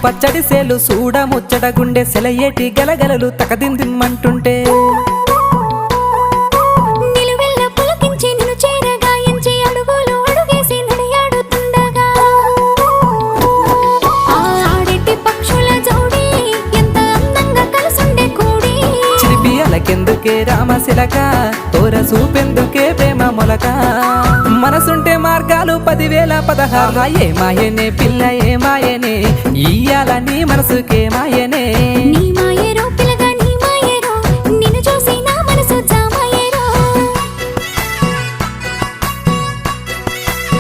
పచ్చడి సేలు సూడ ముచ్చట గుండె సెలయేటి గలగలలు తకదిందిమ్మంటుంటే కెందుకే రామశిలక తోర సూపెందుకే ప్రేమ మొలక మనసుంటే మార్గాలు 10,016 ఏ మాయనే పిల్ల ఏ మాయనే ఇయ్యాల నీ మనసుకే మాయనే